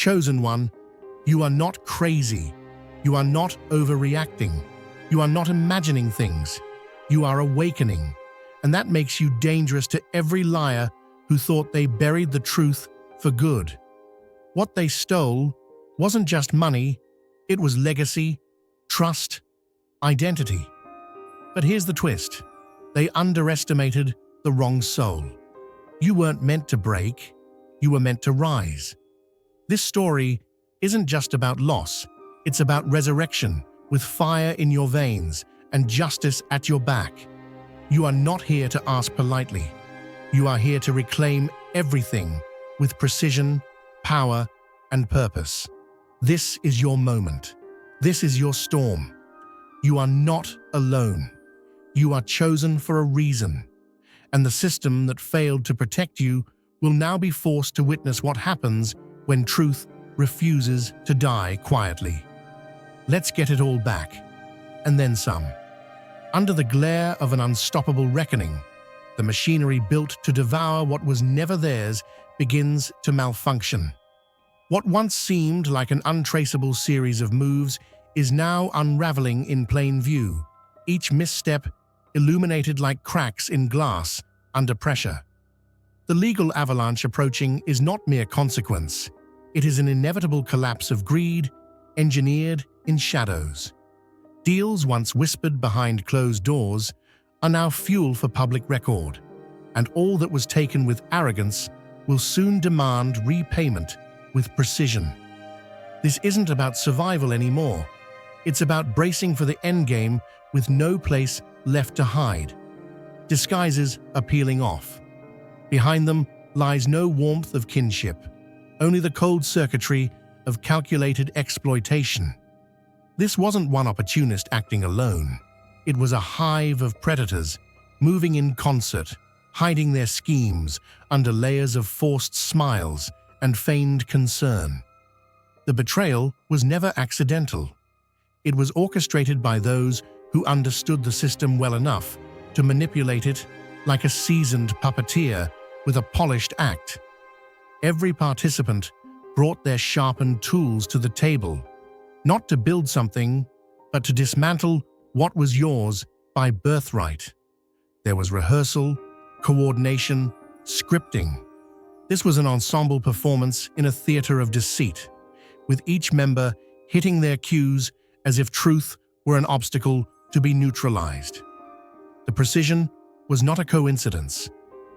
Chosen one, you are not crazy. You are not overreacting. You are not imagining things. You are awakening. And that makes you dangerous to every liar who thought they buried the truth for good. What they stole wasn't just money, it was legacy, trust, identity. But here's the twist. They underestimated the wrong soul. You weren't meant to break, you were meant to rise. This story isn't just about loss, it's about resurrection with fire in your veins and justice at your back. You are not here to ask politely. You are here to reclaim everything with precision, power, and purpose. This is your moment. This is your storm. You are not alone. You are chosen for a reason. And the system that failed to protect you will now be forced to witness what happens when truth refuses to die quietly. Let's get it all back, and then some. Under the glare of an unstoppable reckoning, the machinery built to devour what was never theirs begins to malfunction. What once seemed like an untraceable series of moves is now unraveling in plain view, each misstep illuminated like cracks in glass under pressure. The legal avalanche approaching is not mere consequence. It is an inevitable collapse of greed, engineered in shadows. Deals once whispered behind closed doors are now fuel for public record, and all that was taken with arrogance will soon demand repayment with precision. This isn't about survival anymore. It's about bracing for the endgame with no place left to hide. Disguises are peeling off. Behind them lies no warmth of kinship, only the cold circuitry of calculated exploitation. This wasn't one opportunist acting alone. It was a hive of predators, moving in concert, hiding their schemes under layers of forced smiles and feigned concern. The betrayal was never accidental. It was orchestrated by those who understood the system well enough to manipulate it like a seasoned puppeteer with a polished act. Every participant brought their sharpened tools to the table, not to build something, but to dismantle what was yours by birthright. There was rehearsal, coordination, scripting. This was an ensemble performance in a theater of deceit, with each member hitting their cues as if truth were an obstacle to be neutralized. The precision was not a coincidence.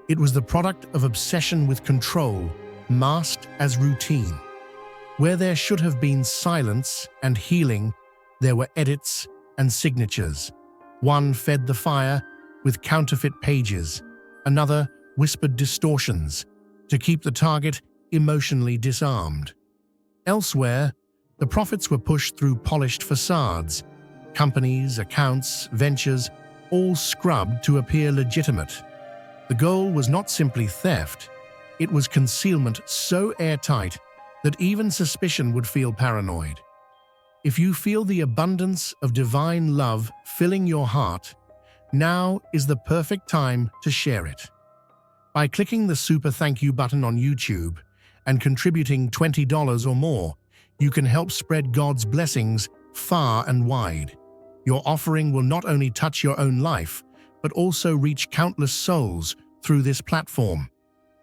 It was the product of obsession with control, masked as routine. Where there should have been silence and healing, there were edits and signatures. One fed the fire with counterfeit pages, another whispered distortions to keep the target emotionally disarmed. Elsewhere, the profits were pushed through polished facades, companies, accounts, ventures, all scrubbed to appear legitimate. The goal was not simply theft, it was concealment so airtight that even suspicion would feel paranoid. If you feel the abundance of divine love filling your heart, now is the perfect time to share it. By clicking the super thank you button on YouTube and contributing $20 or more, you can help spread God's blessings far and wide. Your offering will not only touch your own life, but also reach countless souls through this platform.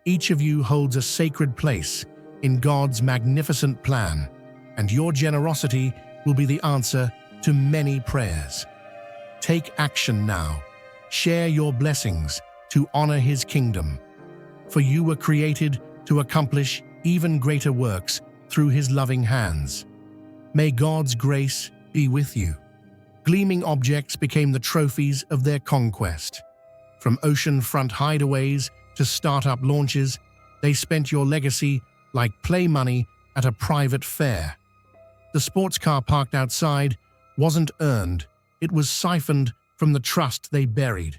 Each of you holds a sacred place in God's magnificent plan, and your generosity will be the answer to many prayers. Take action now. Share your blessings to honor His kingdom. For you were created to accomplish even greater works through His loving hands. May God's grace be with you. Gleaming objects became the trophies of their conquest. From oceanfront hideaways to startup launches, they spent your legacy like play money at a private fair. The sports car parked outside wasn't earned, it was siphoned from the trust they buried.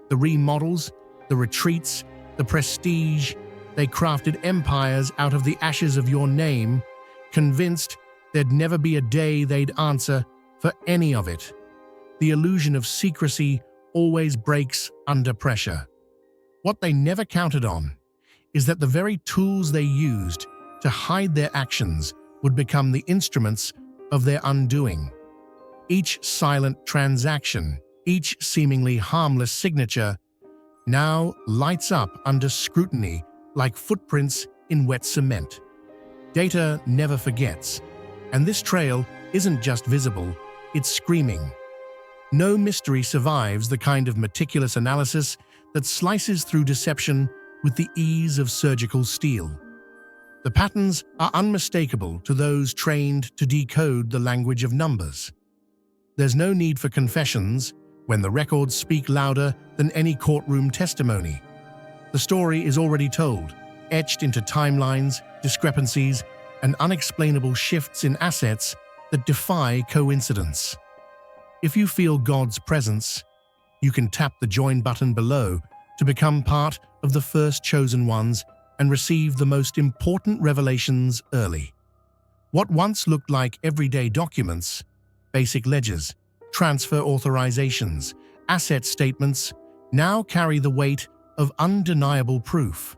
The remodels, the retreats, the prestige, they crafted empires out of the ashes of your name, convinced there'd never be a day they'd answer for any of it. The illusion of secrecy always breaks under pressure. What they never counted on is that the very tools they used to hide their actions would become the instruments of their undoing. Each silent transaction, each seemingly harmless signature, now lights up under scrutiny like footprints in wet cement. Data never forgets, and this trail isn't just visible, it's screaming. No mystery survives the kind of meticulous analysis that slices through deception with the ease of surgical steel. The patterns are unmistakable to those trained to decode the language of numbers. There's no need for confessions when the records speak louder than any courtroom testimony. The story is already told, etched into timelines, discrepancies, and unexplainable shifts in assets that defy coincidence. If you feel God's presence, you can tap the join button below to become part of the first chosen ones and receive the most important revelations early. What once looked like everyday documents, basic ledgers, transfer authorizations, asset statements, now carry the weight of undeniable proof.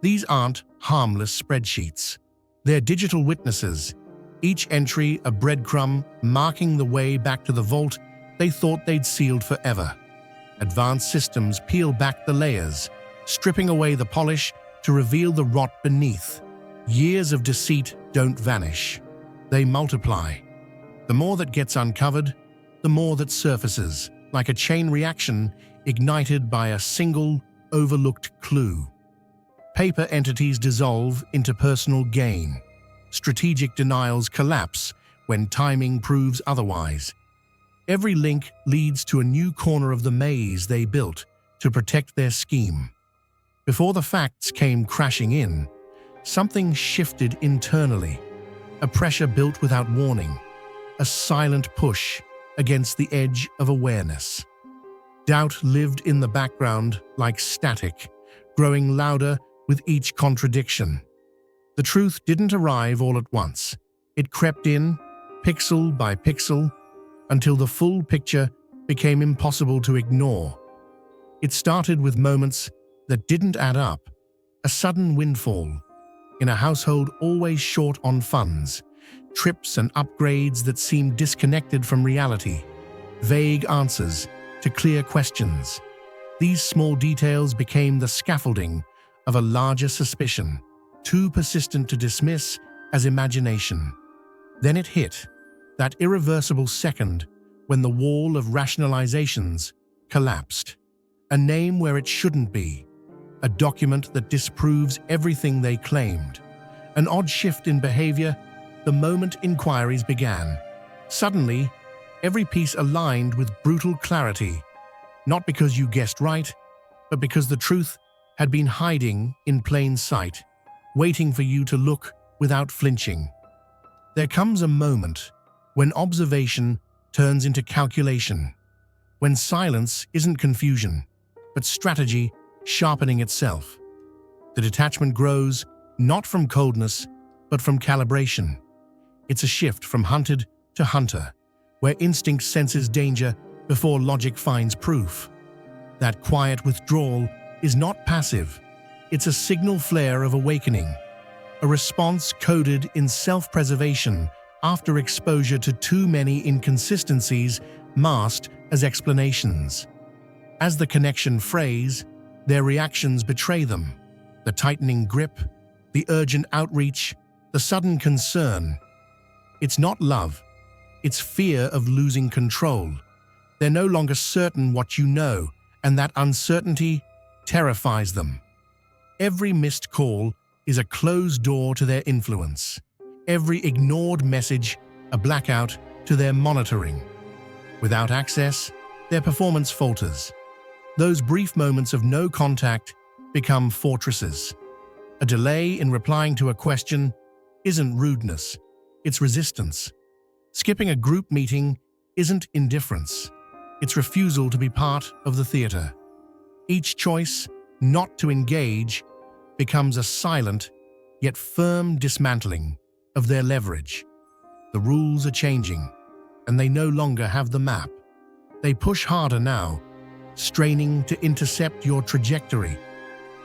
These aren't harmless spreadsheets. They're digital witnesses, each entry a breadcrumb marking the way back to the vault they thought they'd sealed forever. Advanced systems peel back the layers, stripping away the polish to reveal the rot beneath. Years of deceit don't vanish. They multiply. The more that gets uncovered, the more that surfaces, like a chain reaction ignited by a single, overlooked clue. Paper entities dissolve into personal gain. Strategic denials collapse when timing proves otherwise. Every link leads to a new corner of the maze they built to protect their scheme. Before the facts came crashing in, something shifted internally. A pressure built without warning, a silent push against the edge of awareness. Doubt lived in the background like static, growing louder with each contradiction. The truth didn't arrive all at once. It crept in, pixel by pixel, until the full picture became impossible to ignore. It started with moments that didn't add up, a sudden windfall in a household always short on funds, trips and upgrades that seemed disconnected from reality, vague answers to clear questions. These small details became the scaffolding of a larger suspicion, too persistent to dismiss as imagination. Then it hit, that irreversible second when the wall of rationalizations collapsed. A name where it shouldn't be, a document that disproves everything they claimed. An odd shift in behavior the moment inquiries began. Suddenly, every piece aligned with brutal clarity, not because you guessed right, but because the truth had been hiding in plain sight, waiting for you to look without flinching. There comes a moment when observation turns into calculation, when silence isn't confusion, but strategy sharpening itself. The detachment grows not from coldness, but from calibration. It's a shift from hunted to hunter, where instinct senses danger before logic finds proof. That quiet withdrawal is not passive. It's a signal flare of awakening, a response coded in self-preservation after exposure to too many inconsistencies masked as explanations. As the connection frays, their reactions betray them. The tightening grip, the urgent outreach, the sudden concern. It's not love, it's fear of losing control. They're no longer certain what you know, and that uncertainty terrifies them. Every missed call is a closed door to their influence. Every ignored message, a blackout to their monitoring. Without access, their performance falters. Those brief moments of no contact become fortresses. A delay in replying to a question isn't rudeness, it's resistance. Skipping a group meeting isn't indifference, it's refusal to be part of the theater. Each choice not to engage becomes a silent yet firm dismantling of their leverage. The rules are changing, and they no longer have the map. They push harder now, straining to intercept your trajectory.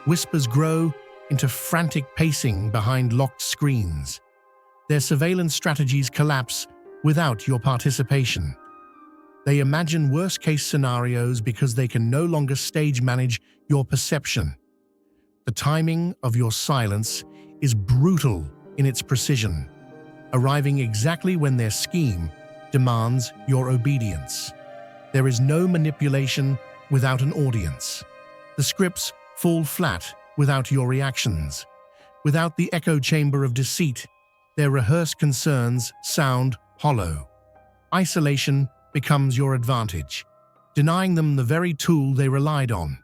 Whispers grow into frantic pacing behind locked screens. Their surveillance strategies collapse without your participation. They imagine worst-case scenarios because they can no longer stage manage your perception. The timing of your silence is brutal in its precision, arriving exactly when their scheme demands your obedience. There is no manipulation without an audience. The scripts fall flat without your reactions. Without the echo chamber of deceit, their rehearsed concerns sound hollow. Isolation becomes your advantage, denying them the very tool they relied on,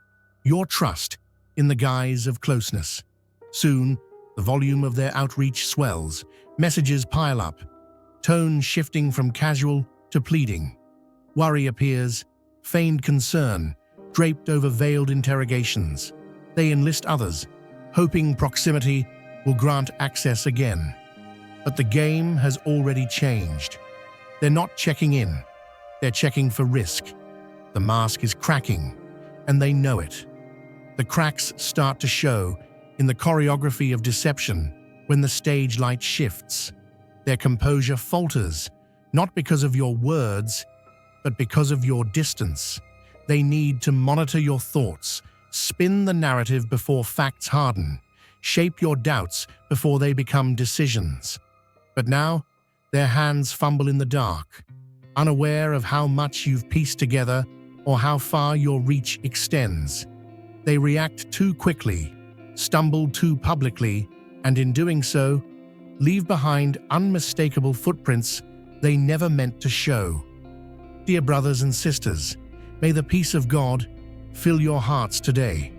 your trust, in the guise of closeness. Soon, the volume of their outreach swells, messages pile up, tone shifting from casual to pleading. Worry appears, feigned concern, draped over veiled interrogations. They enlist others, hoping proximity will grant access again. But the game has already changed. They're not checking in, they're checking for risk. The mask is cracking, and they know it. The cracks start to show in the choreography of deception when the stage light shifts. Their composure falters, not because of your words, but because of your distance. They need to monitor your thoughts, spin the narrative before facts harden, shape your doubts before they become decisions. But now, their hands fumble in the dark, unaware of how much you've pieced together or how far your reach extends. They react too quickly, stumble too publicly, and in doing so, leave behind unmistakable footprints they never meant to show. Dear brothers and sisters, may the peace of God fill your hearts today.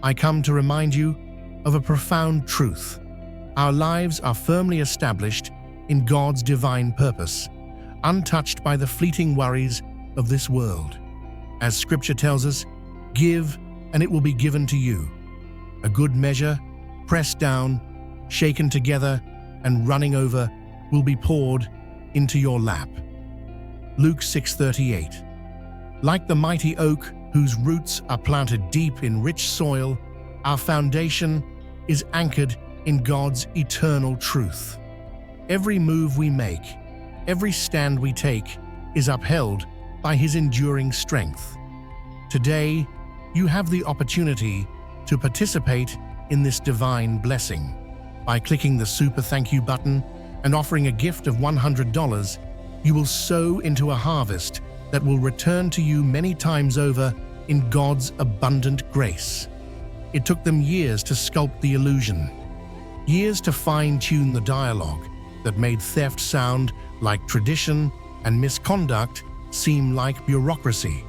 I come to remind you of a profound truth. Our lives are firmly established in God's divine purpose, untouched by the fleeting worries of this world. As Scripture tells us, give and it will be given to you. A good measure, pressed down, shaken together, and running over, will be poured into your lap. Luke 6:38. Like the mighty oak whose roots are planted deep in rich soil, our foundation is anchored in God's eternal truth. Every move we make, every stand we take, is upheld by His enduring strength. Today, you have the opportunity to participate in this divine blessing. By clicking the Super Thank You button and offering a gift of $100, you will sow into a harvest that will return to you many times over in God's abundant grace. It took them years to sculpt the illusion, years to fine-tune the dialogue that made theft sound like tradition and misconduct seem like bureaucracy.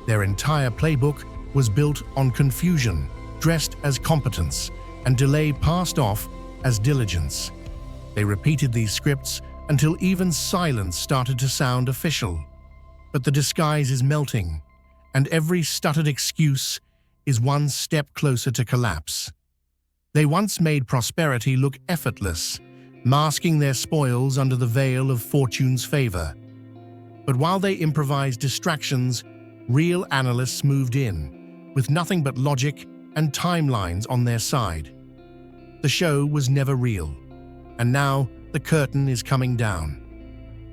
Their entire playbook was built on confusion, dressed as competence, and delay passed off as diligence. They repeated these scripts until even silence started to sound official. But the disguise is melting, and every stuttered excuse is one step closer to collapse. They once made prosperity look effortless, masking their spoils under the veil of fortune's favor. But while they improvised distractions, real analysts moved in, with nothing but logic and timelines on their side. The show was never real, and now the curtain is coming down.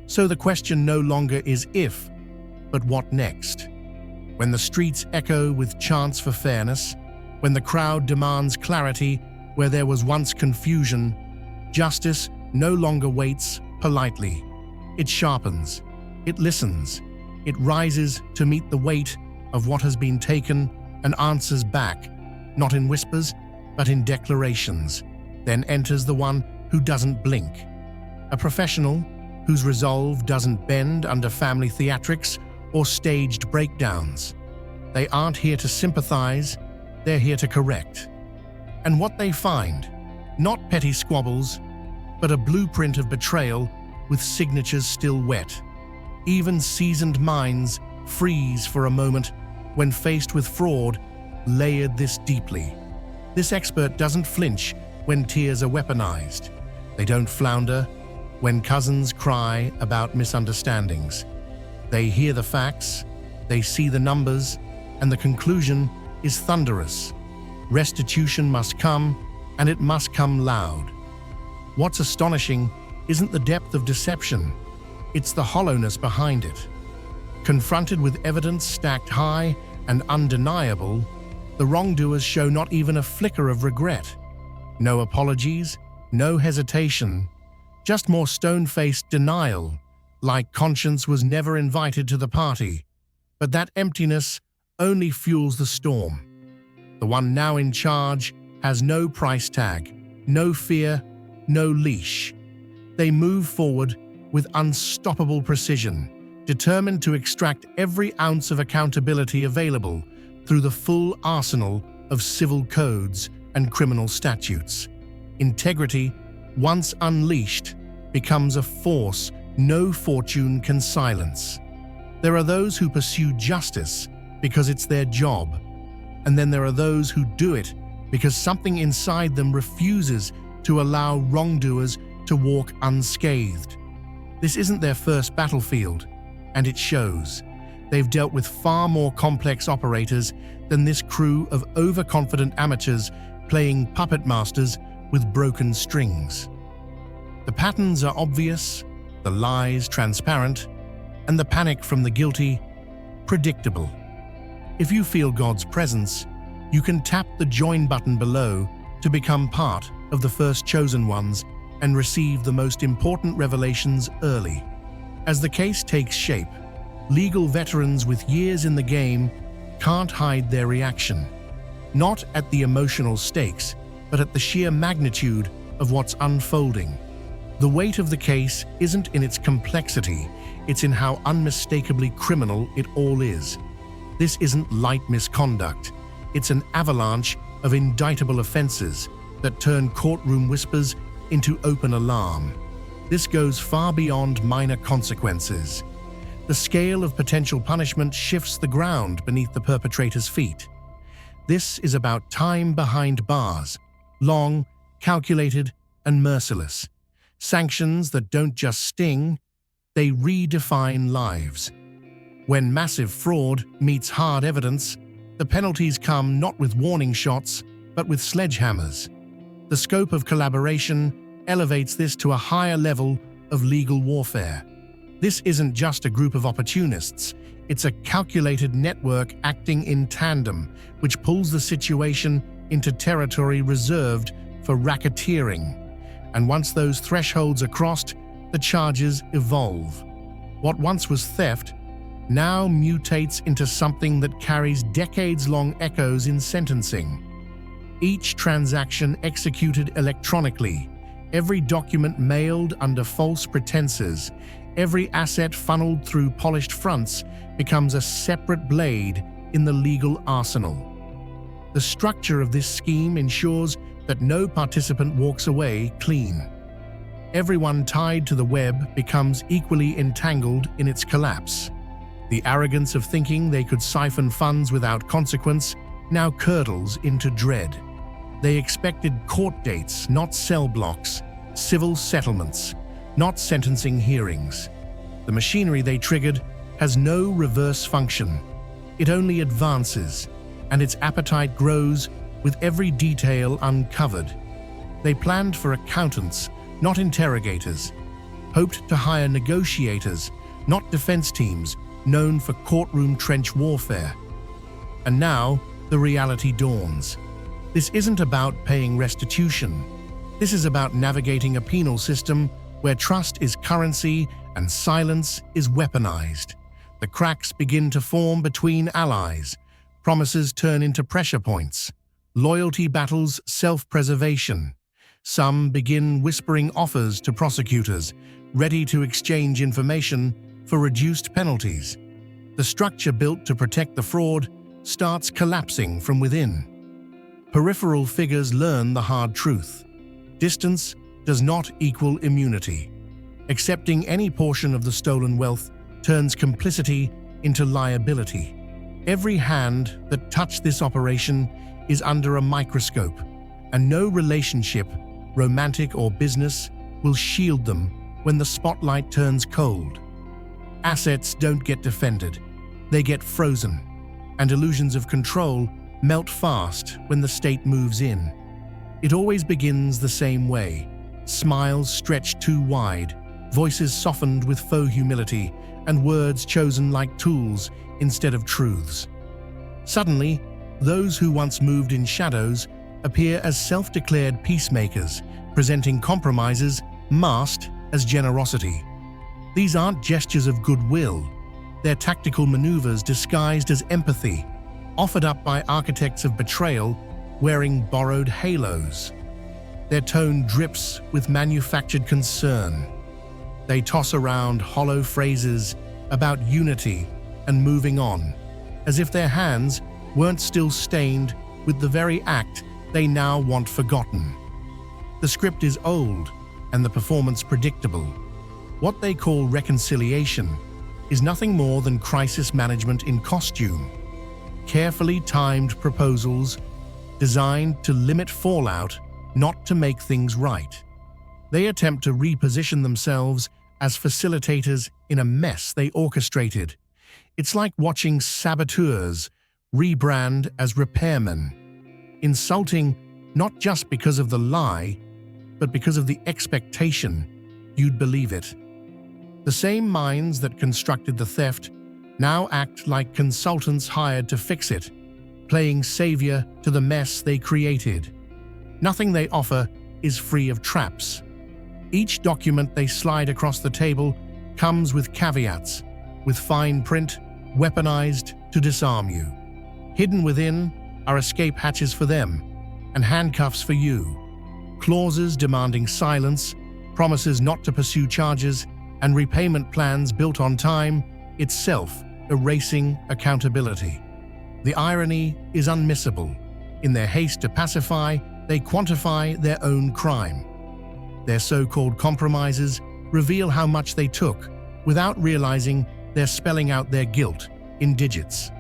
So the question no longer is if, but what next? When the streets echo with chants for fairness, when the crowd demands clarity where there was once confusion, justice no longer waits politely. It sharpens, it listens, it rises to meet the weight of what has been taken and answers back, not in whispers, but in declarations. Then enters the one who doesn't blink, a professional whose resolve doesn't bend under family theatrics or staged breakdowns. They aren't here to sympathize, they're here to correct. And what they find, not petty squabbles, but a blueprint of betrayal with signatures still wet. Even seasoned minds freeze for a moment when faced with fraud layered this deeply. This expert doesn't flinch when tears are weaponized. They don't flounder when cousins cry about misunderstandings. They hear the facts, they see the numbers, and the conclusion is thunderous. Restitution must come, and it must come loud. What's astonishing isn't the depth of deception, it's the hollowness behind it. Confronted with evidence stacked high and undeniable, the wrongdoers show not even a flicker of regret. No apologies, no hesitation, just more stone-faced denial, like conscience was never invited to the party. But that emptiness only fuels the storm. The one now in charge has no price tag, no fear, no leash. They move forward with unstoppable precision, determined to extract every ounce of accountability available through the full arsenal of civil codes and criminal statutes. Integrity, once unleashed, becomes a force no fortune can silence. There are those who pursue justice because it's their job, and then there are those who do it because something inside them refuses to allow wrongdoers to walk unscathed. This isn't their first battlefield, and it shows. They've dealt with far more complex operators than this crew of overconfident amateurs playing puppet masters with broken strings. The patterns are obvious, the lies transparent, and the panic from the guilty predictable. If you feel God's presence, you can tap the join button below to become part of the first chosen ones and receive the most important revelations early. As the case takes shape, legal veterans with years in the game can't hide their reaction. Not at the emotional stakes, but at the sheer magnitude of what's unfolding. The weight of the case isn't in its complexity, it's in how unmistakably criminal it all is. This isn't light misconduct, it's an avalanche of indictable offenses that turn courtroom whispers into open alarm. This goes far beyond minor consequences. The scale of potential punishment shifts the ground beneath the perpetrator's feet. This is about time behind bars, long, calculated, and merciless. Sanctions that don't just sting, they redefine lives. When massive fraud meets hard evidence, the penalties come not with warning shots, but with sledgehammers. The scope of collaboration elevates this to a higher level of legal warfare. This isn't just a group of opportunists, it's a calculated network acting in tandem, which pulls the situation into territory reserved for racketeering. And once those thresholds are crossed, the charges evolve. What once was theft now mutates into something that carries decades-long echoes in sentencing. Each transaction executed electronically, every document mailed under false pretenses, every asset funneled through polished fronts becomes a separate blade in the legal arsenal. The structure of this scheme ensures that no participant walks away clean. Everyone tied to the web becomes equally entangled in its collapse. The arrogance of thinking they could siphon funds without consequence now curdles into dread. They expected court dates, not cell blocks, civil settlements, not sentencing hearings. The machinery they triggered has no reverse function. It only advances, and its appetite grows with every detail uncovered. They planned for accountants, not interrogators, hoped to hire negotiators, not defense teams known for courtroom trench warfare. And now, the reality dawns. This isn't about paying restitution. This is about navigating a penal system where trust is currency and silence is weaponized. The cracks begin to form between allies. Promises turn into pressure points. Loyalty battles self-preservation. Some begin whispering offers to prosecutors, ready to exchange information for reduced penalties. The structure built to protect the fraud starts collapsing from within. Peripheral figures learn the hard truth. Distance does not equal immunity. Accepting any portion of the stolen wealth turns complicity into liability. Every hand that touched this operation is under a microscope, and no relationship, romantic or business, will shield them when the spotlight turns cold. Assets don't get defended, they get frozen, and illusions of control melt fast when the state moves in. It always begins the same way: smiles stretched too wide, voices softened with faux humility, and words chosen like tools instead of truths. Suddenly, those who once moved in shadows appear as self-declared peacemakers, presenting compromises masked as generosity. These aren't gestures of goodwill. They're tactical maneuvers disguised as empathy, offered up by architects of betrayal wearing borrowed halos. Their tone drips with manufactured concern. They toss around hollow phrases about unity and moving on, as if their hands weren't still stained with the very act they now want forgotten. The script is old and the performance predictable. What they call reconciliation is nothing more than crisis management in costume. Carefully timed proposals designed to limit fallout, not to make things right. They attempt to reposition themselves as facilitators in a mess they orchestrated. It's like watching saboteurs rebrand as repairmen, insulting not just because of the lie, but because of the expectation you'd believe it. The same minds that constructed the theft now act like consultants hired to fix it, playing savior to the mess they created. Nothing they offer is free of traps. Each document they slide across the table comes with caveats, with fine print weaponized to disarm you. Hidden within are escape hatches for them and handcuffs for you. Clauses demanding silence, promises not to pursue charges, and repayment plans built on time itself erasing accountability. The irony is unmissable. In their haste to pacify, they quantify their own crime. Their so-called compromises reveal how much they took, without realizing they're spelling out their guilt in digits.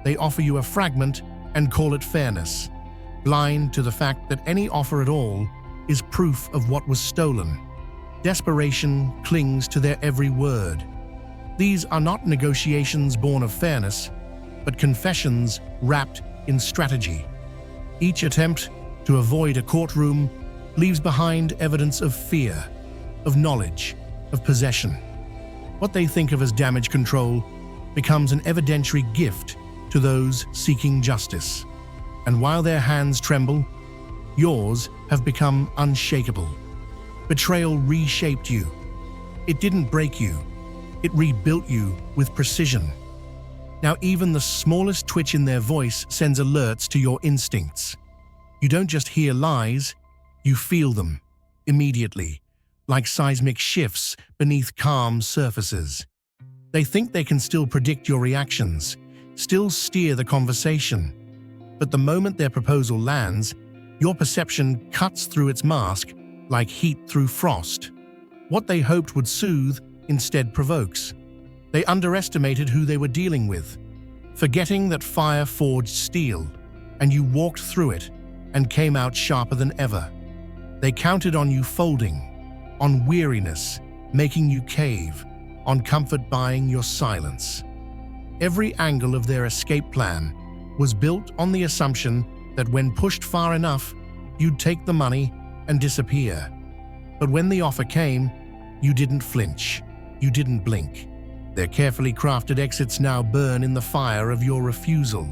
They offer you a fragment and call it fairness, blind to the fact that any offer at all is proof of what was stolen. Desperation clings to their every word. These are not negotiations born of fairness, but confessions wrapped in strategy. Each attempt to avoid a courtroom leaves behind evidence of fear, of knowledge, of possession. What they think of as damage control becomes an evidentiary gift to those seeking justice. And while their hands tremble, yours have become unshakable. Betrayal reshaped you. It didn't break you. It rebuilt you with precision. Now even the smallest twitch in their voice sends alerts to your instincts. You don't just hear lies, you feel them, immediately, like seismic shifts beneath calm surfaces. They think they can still predict your reactions, still steer the conversation. But the moment their proposal lands, your perception cuts through its mask like heat through frost. What they hoped would soothe instead provokes. They underestimated who they were dealing with, forgetting that fire forged steel, and you walked through it and came out sharper than ever. They counted on you folding, on weariness making you cave, on comfort buying your silence. Every angle of their escape plan was built on the assumption that when pushed far enough, you'd take the money and disappear. But when the offer came, you didn't flinch, you didn't blink. Their carefully crafted exits now burn in the fire of your refusal.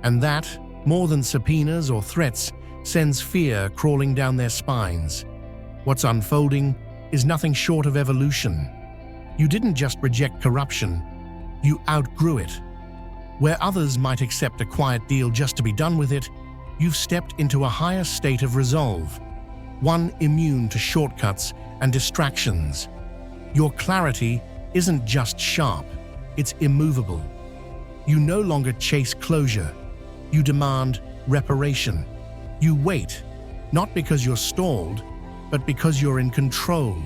And that, more than subpoenas or threats, sends fear crawling down their spines. What's unfolding is nothing short of evolution. You didn't just reject corruption, you outgrew it. Where others might accept a quiet deal just to be done with it, you've stepped into a higher state of resolve, one immune to shortcuts and distractions. Your clarity isn't just sharp, it's immovable. You no longer chase closure, you demand reparation. You wait, not because you're stalled, but because you're in control.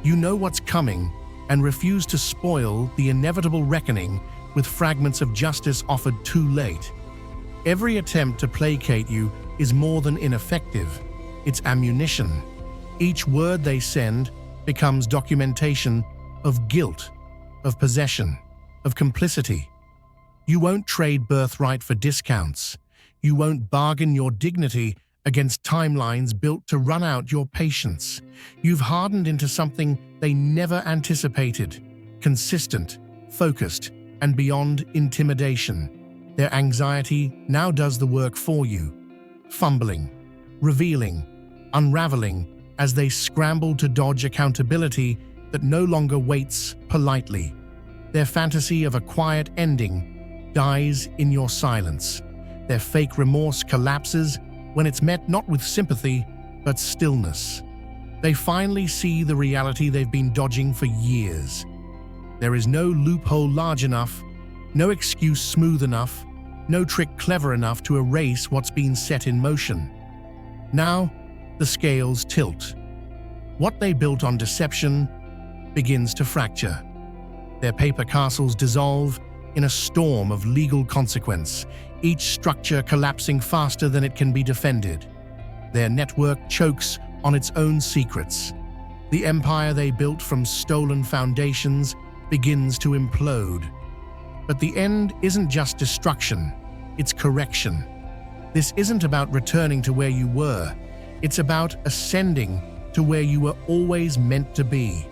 You know what's coming and refuse to spoil the inevitable reckoning with fragments of justice offered too late. Every attempt to placate you is more than ineffective, it's ammunition. Each word they send becomes documentation of guilt, of possession, of complicity. You won't trade birthright for discounts. You won't bargain your dignity against timelines built to run out your patience. You've hardened into something they never anticipated, consistent, focused, and beyond intimidation. Their anxiety now does the work for you, fumbling, revealing, unraveling as they scramble to dodge accountability that no longer waits politely. Their fantasy of a quiet ending dies in your silence. Their fake remorse collapses when it's met not with sympathy, but stillness. They finally see the reality they've been dodging for years. There is no loophole large enough, no excuse smooth enough, no trick clever enough to erase what's been set in motion. Now, the scales tilt. What they built on deception begins to fracture. Their paper castles dissolve in a storm of legal consequence, each structure collapsing faster than it can be defended. Their network chokes on its own secrets. The empire they built from stolen foundations begins to implode. But the end isn't just destruction, it's correction. This isn't about returning to where you were, it's about ascending to where you were always meant to be.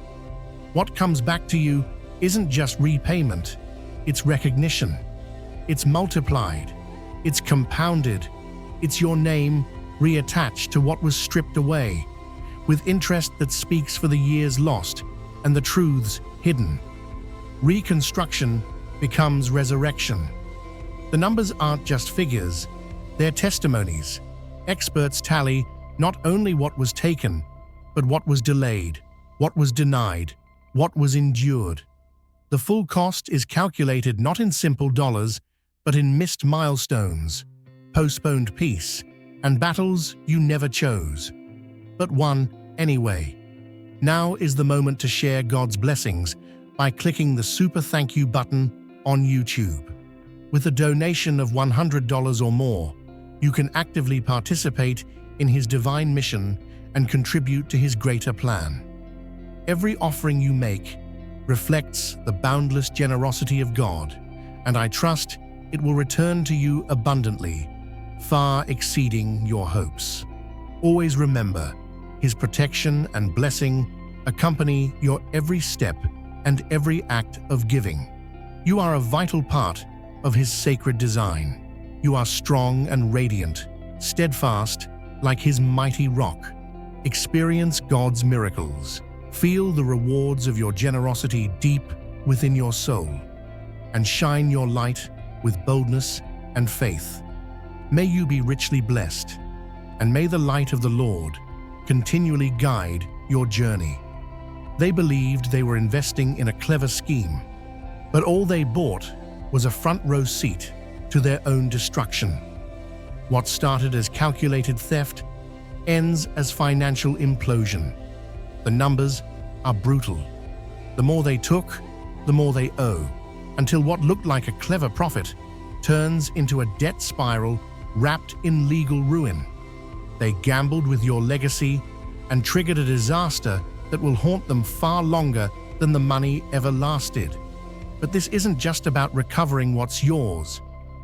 What comes back to you isn't just repayment, it's recognition. It's multiplied, it's compounded, it's your name reattached to what was stripped away, with interest that speaks for the years lost and the truths hidden. Reconstruction becomes resurrection. The numbers aren't just figures, they're testimonies. Experts tally not only what was taken, but what was delayed, what was denied, what was endured. The full cost is calculated not in simple dollars, but in missed milestones, postponed peace, and battles you never chose, but won anyway. Now is the moment to share God's blessings by clicking the Super Thank You button on YouTube. With a donation of $100 or more, you can actively participate in His divine mission and contribute to His greater plan. Every offering you make reflects the boundless generosity of God, and I trust it will return to you abundantly, far exceeding your hopes. Always remember, His protection and blessing accompany your every step and every act of giving. You are a vital part of His sacred design. You are strong and radiant, steadfast like His mighty rock. Experience God's miracles. Feel the rewards of your generosity deep within your soul, and shine your light with boldness and faith. May you be richly blessed, and may the light of the Lord continually guide your journey. They believed they were investing in a clever scheme, but all they bought was a front-row seat to their own destruction. What started as calculated theft ends as financial implosion. The numbers are brutal. The more they took, the more they owe, until what looked like a clever profit turns into a debt spiral wrapped in legal ruin. They gambled with your legacy and triggered a disaster that will haunt them far longer than the money ever lasted. But this isn't just about recovering what's yours.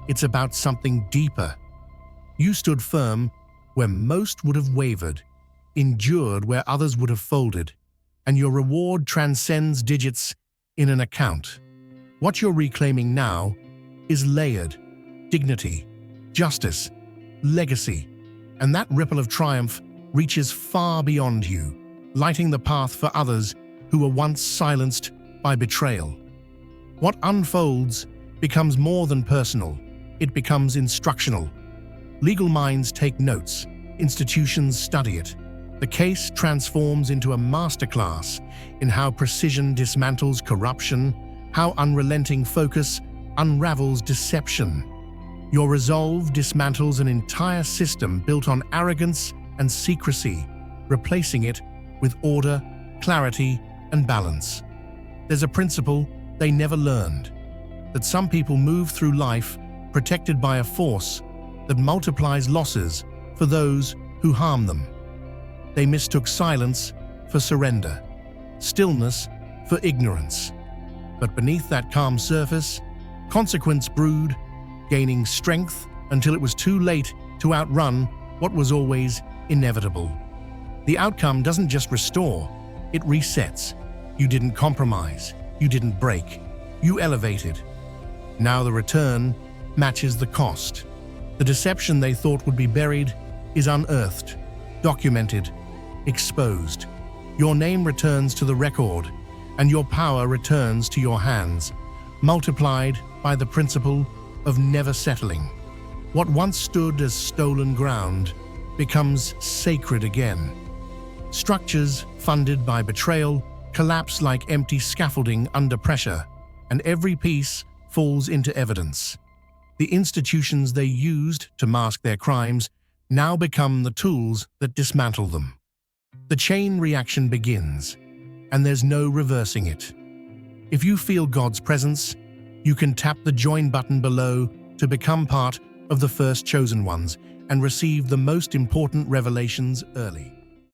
It's about something deeper. You stood firm where most would have wavered, endured where others would have folded, and your reward transcends digits in an account. What you're reclaiming now is layered dignity, justice, legacy, and that ripple of triumph reaches far beyond you, lighting the path for others who were once silenced by betrayal. What unfolds becomes more than personal, it becomes instructional. Legal minds take notes, institutions study it. The case transforms into a masterclass in how precision dismantles corruption, how unrelenting focus unravels deception. Your resolve dismantles an entire system built on arrogance and secrecy, replacing it with order, clarity, and balance. There's a principle they never learned, that some people move through life protected by a force that multiplies losses for those who harm them. They mistook silence for surrender, stillness for ignorance. But beneath that calm surface, consequence brewed, gaining strength until it was too late to outrun what was always inevitable. The outcome doesn't just restore, it resets. You didn't compromise, you didn't break, you elevated. Now the return matches the cost. The deception they thought would be buried is unearthed, documented, exposed. Your name returns to the record, and your power returns to your hands, multiplied by the principle of never settling. What once stood as stolen ground becomes sacred again. Structures funded by betrayal collapse like empty scaffolding under pressure, and every piece falls into evidence. The institutions they used to mask their crimes now become the tools that dismantle them. The chain reaction begins, and there's no reversing it. If you feel God's presence, you can tap the join button below to become part of the first chosen ones and receive the most important revelations early.